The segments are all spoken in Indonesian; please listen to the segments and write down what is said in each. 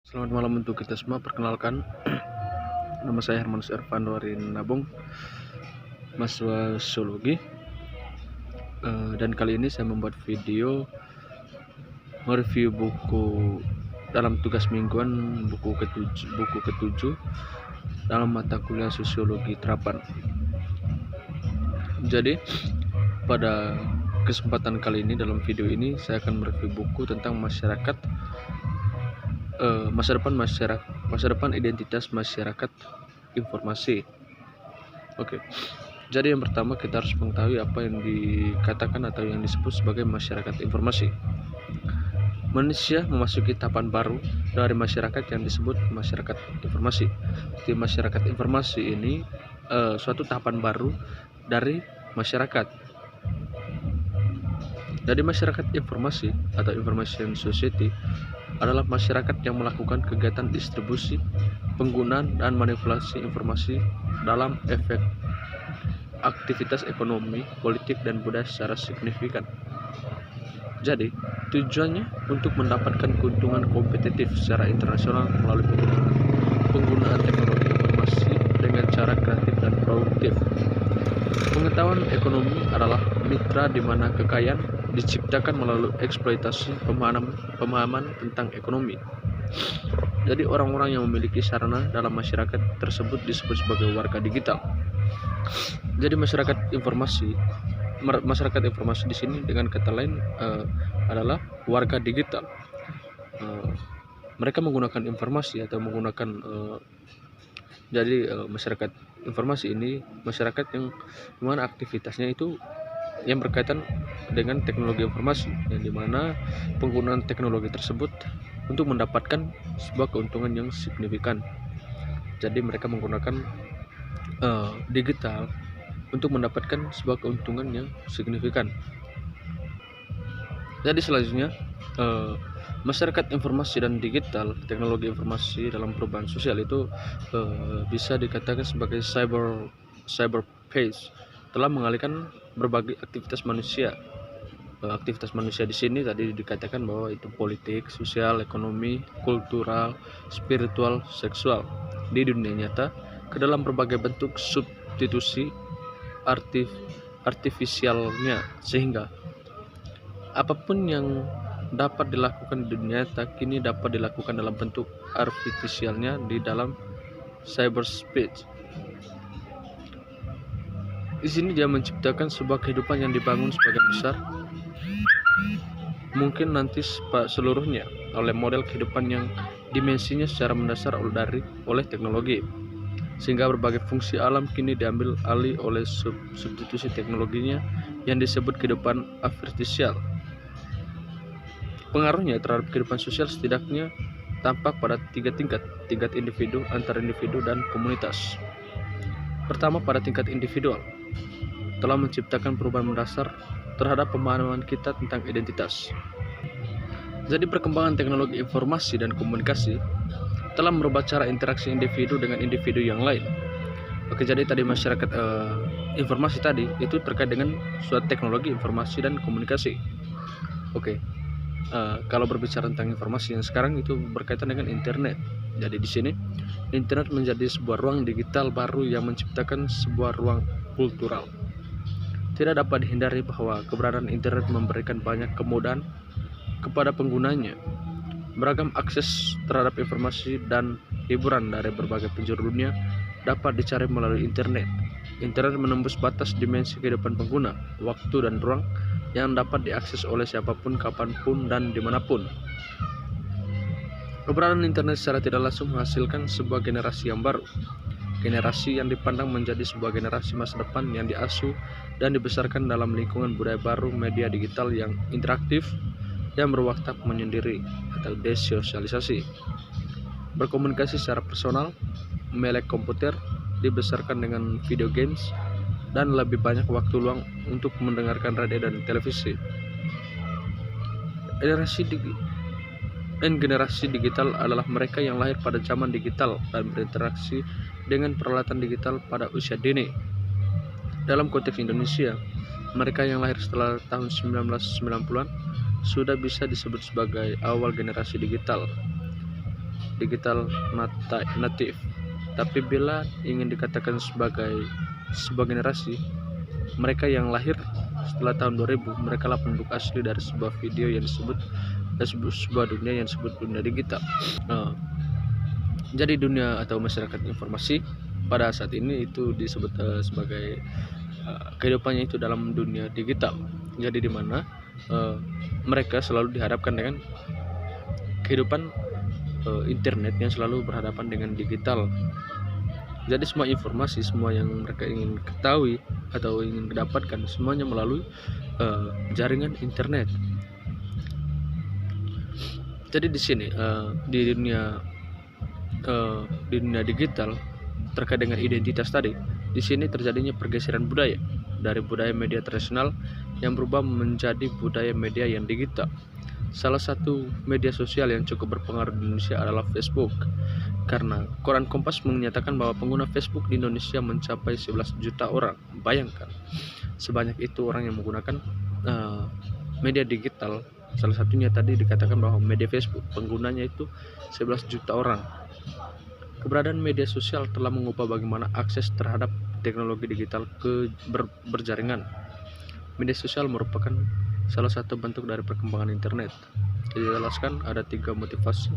Selamat malam untuk kita semua. Perkenalkan, nama saya Hermanus Ervandorin Nabung, mahasiswa Sosiologi. Dan kali ini saya membuat video mereview buku dalam tugas mingguan buku ketujuh dalam mata kuliah Sosiologi Terapan. Jadi pada kesempatan kali ini dalam video ini saya akan mereview buku tentang masa depan identitas masyarakat informasi. Oke. Jadi yang pertama kita harus mengetahui apa yang dikatakan atau yang disebut sebagai masyarakat informasi. Manusia memasuki tahapan baru dari masyarakat yang disebut masyarakat informasi. Di masyarakat informasi ini suatu tahapan baru dari masyarakat. Jadi masyarakat informasi atau information society adalah masyarakat yang melakukan kegiatan distribusi, penggunaan, dan manipulasi informasi dalam efek aktivitas ekonomi, politik, dan budaya secara signifikan. Jadi, tujuannya untuk mendapatkan keuntungan kompetitif secara internasional melalui penggunaan teknologi informasi dengan cara kreatif dan produktif. Pengetahuan ekonomi adalah mitra di mana kekayaan diciptakan melalui eksploitasi pemahaman tentang ekonomi. Jadi orang-orang yang memiliki sarana dalam masyarakat tersebut disebut sebagai warga digital. Jadi masyarakat informasi di sini dengan kata lain adalah warga digital. Mereka menggunakan informasi atau menggunakan masyarakat informasi ini masyarakat yang dimana aktivitasnya itu yang berkaitan dengan teknologi informasi, yang dimana penggunaan teknologi tersebut untuk mendapatkan sebuah keuntungan yang signifikan. Jadi mereka menggunakan digital untuk mendapatkan sebuah keuntungan yang signifikan. Jadi selanjutnya masyarakat informasi dan digital, teknologi informasi dalam perubahan sosial itu bisa dikatakan sebagai cyberspace, telah mengalihkan berbagai aktivitas manusia. Aktivitas manusia di sini tadi dikatakan bahwa itu politik, sosial, ekonomi, kultural, spiritual, seksual di dunia nyata ke dalam berbagai bentuk substitusi artifisialnya, sehingga apapun yang dapat dilakukan di dunia nyata kini dapat dilakukan dalam bentuk artifisialnya di dalam cyberspace. Di sini dia menciptakan sebuah kehidupan yang dibangun sebagian besar, mungkin nanti seluruhnya, oleh model kehidupan yang dimensinya secara mendasar oleh teknologi, sehingga berbagai fungsi alam kini diambil alih oleh substitusi teknologinya yang disebut kehidupan artifisial. Pengaruhnya terhadap kehidupan sosial setidaknya tampak pada tiga tingkat individu, antar individu, dan komunitas. Pertama, pada tingkat individual, telah menciptakan perubahan mendasar terhadap pemahaman kita tentang identitas. Jadi perkembangan teknologi informasi dan komunikasi telah merubah cara interaksi individu dengan individu yang lain. Oke, jadi tadi masyarakat informasi tadi itu terkait dengan suatu teknologi informasi dan komunikasi. Oke, kalau berbicara tentang informasi yang sekarang itu berkaitan dengan internet. Jadi di sini internet menjadi sebuah ruang digital baru yang menciptakan sebuah ruang kultural. Tidak dapat dihindari bahwa keberadaan internet memberikan banyak kemudahan kepada penggunanya. Beragam akses terhadap informasi dan hiburan dari berbagai penjuru dunia dapat dicari melalui internet. Internet menembus batas dimensi kehidupan pengguna, waktu dan ruang yang dapat diakses oleh siapapun, kapanpun, dan dimanapun. Keberadaan internet secara tidak langsung menghasilkan sebuah generasi yang baru. Generasi yang dipandang menjadi sebuah generasi masa depan yang diasuh dan dibesarkan dalam lingkungan budaya baru media digital yang interaktif, yang berwatak menyendiri atau desosialisasi, berkomunikasi secara personal, melek komputer, dibesarkan dengan video games, dan lebih banyak waktu luang untuk mendengarkan radio dan televisi. Generasi digital adalah mereka yang lahir pada zaman digital dan berinteraksi dengan peralatan digital pada usia dini. Dalam konteks Indonesia, mereka yang lahir setelah tahun 1990-an sudah bisa disebut sebagai awal generasi digital. digital natif. Tapi bila ingin dikatakan sebagai sebuah generasi, mereka yang lahir setelah tahun 2000, mereka lah penduduk asli dari sebuah video yang disebut sebuah dunia yang disebut dunia digital. Jadi dunia atau masyarakat informasi pada saat ini itu disebut sebagai kehidupannya itu dalam dunia digital. Jadi di mana mereka selalu dihadapkan dengan kehidupan internet yang selalu berhadapan dengan digital. Jadi semua informasi, semua yang mereka ingin ketahui atau ingin dapatkan, semuanya melalui jaringan internet. Jadi di sini di dunia digital terkait dengan identitas tadi, di sini terjadinya pergeseran budaya dari budaya media tradisional yang berubah menjadi budaya media yang digital. Salah satu media sosial yang cukup berpengaruh di Indonesia adalah Facebook, karena koran Kompas menyatakan bahwa pengguna Facebook di Indonesia mencapai 11 juta orang. Bayangkan, sebanyak itu orang yang menggunakan media digital. Salah satunya tadi dikatakan bahwa media Facebook penggunanya itu 11 juta orang. Keberadaan media sosial telah mengubah bagaimana akses terhadap teknologi digital berjaringan. Media sosial merupakan salah satu bentuk dari perkembangan internet. Dijelaskan ada 3 motivasi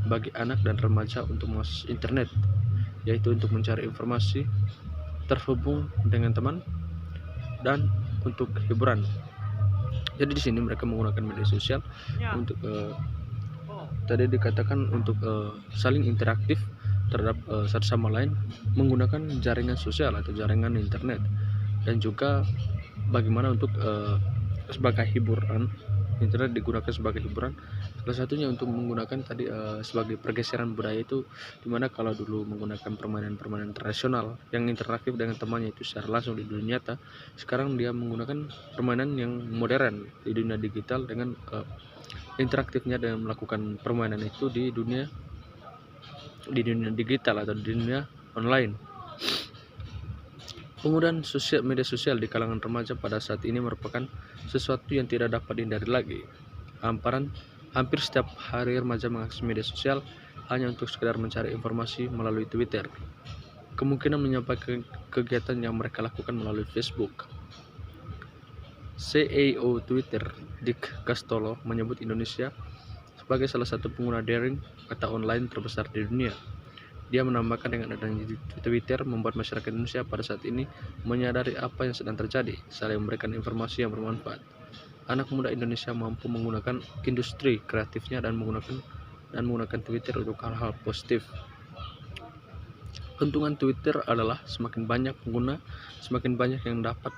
bagi anak dan remaja untuk mengakses internet, yaitu untuk mencari informasi, terhubung dengan teman, dan untuk hiburan. Jadi di sini mereka menggunakan media sosial untuk tadi dikatakan untuk saling interaktif terhadap satu sama lain menggunakan jaringan sosial atau jaringan internet, dan juga bagaimana untuk sebagai hiburan. Internet digunakan sebagai hiburan, salah satunya untuk menggunakan tadi sebagai pergeseran budaya itu, dimana kalau dulu menggunakan permainan tradisional yang interaktif dengan temannya itu secara langsung di dunia nyata, sekarang dia menggunakan permainan yang modern di dunia digital dengan interaktifnya dan melakukan permainan itu di dunia digital atau di dunia online. Penggunaan media sosial di kalangan remaja pada saat ini merupakan sesuatu yang tidak dapat dihindari lagi. Hampir setiap hari remaja mengakses media sosial hanya untuk sekedar mencari informasi melalui Twitter. Kemungkinan menyampaikan kegiatan yang mereka lakukan melalui Facebook. CEO Twitter, Dick Castolo, menyebut Indonesia sebagai salah satu pengguna daring atau online terbesar di dunia. Dia menambahkan dengan adanya Twitter membuat masyarakat Indonesia pada saat ini menyadari apa yang sedang terjadi, saling memberikan informasi yang bermanfaat. Anak muda Indonesia mampu menggunakan industri kreatifnya dan menggunakan Twitter untuk hal-hal positif. Keuntungan Twitter adalah semakin banyak pengguna, semakin banyak yang dapat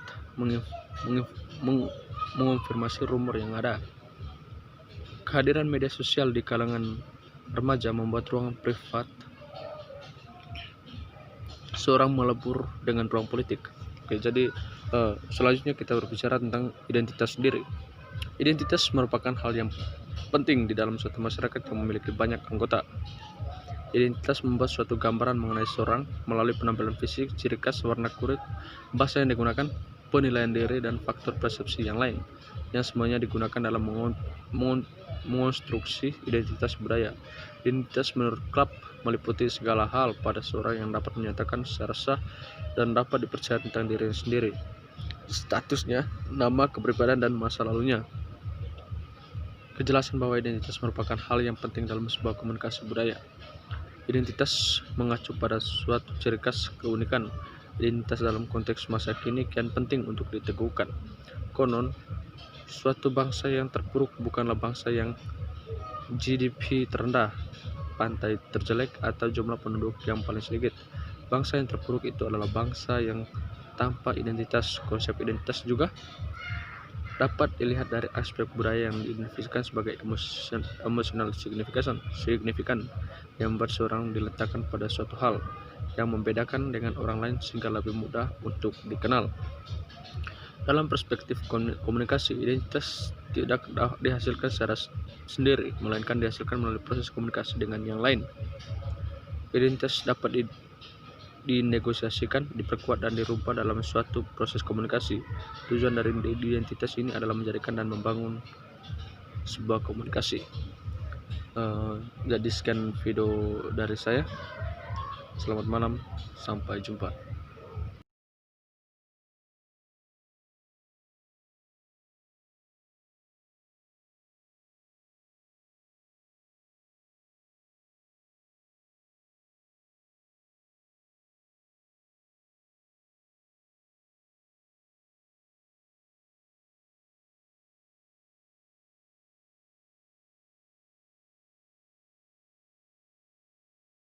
mengonfirmasi rumor yang ada. Kehadiran media sosial di kalangan remaja membuat ruang privat seorang melebur dengan ruang politik. Oke, jadi selanjutnya kita berbicara tentang identitas diri. Identitas merupakan hal yang penting di dalam suatu masyarakat yang memiliki banyak anggota. Identitas membuat suatu gambaran mengenai seorang melalui penampilan fisik, ciri khas, warna kulit, bahasa yang digunakan, penilaian diri, dan faktor persepsi yang lain, yang semuanya digunakan dalam mengonstruksi identitas budaya. Identitas menurut Club meliputi segala hal pada seorang yang dapat menyatakan secara sah dan dapat dipercaya tentang dirinya sendiri, statusnya, nama, kepribadian, dan masa lalunya. Kejelasan bahwa identitas merupakan hal yang penting dalam sebuah komunikasi budaya. Identitas mengacu pada suatu ciri khas keunikan. Identitas dalam konteks masa kini kian penting untuk diteguhkan. Konon, suatu bangsa yang terpuruk bukanlah bangsa yang GDP terendah, pantai terjelek, atau jumlah penduduk yang paling sedikit. Bangsa yang terpuruk itu adalah bangsa yang tanpa identitas. Konsep identitas juga dapat dilihat dari aspek budaya yang diidentifikasikan sebagai emosional signifikan yang membuat seorang diletakkan pada suatu hal yang membedakan dengan orang lain sehingga lebih mudah untuk dikenal. Dalam perspektif komunikasi, identitas tidak dihasilkan secara sendiri, melainkan dihasilkan melalui proses komunikasi dengan yang lain. Identitas dapat dinegosiasikan, diperkuat, dan dirubah dalam suatu proses komunikasi. Tujuan dari identitas ini adalah menjadikan dan membangun sebuah komunikasi. Jadi sekian video dari saya. Selamat malam, sampai jumpa.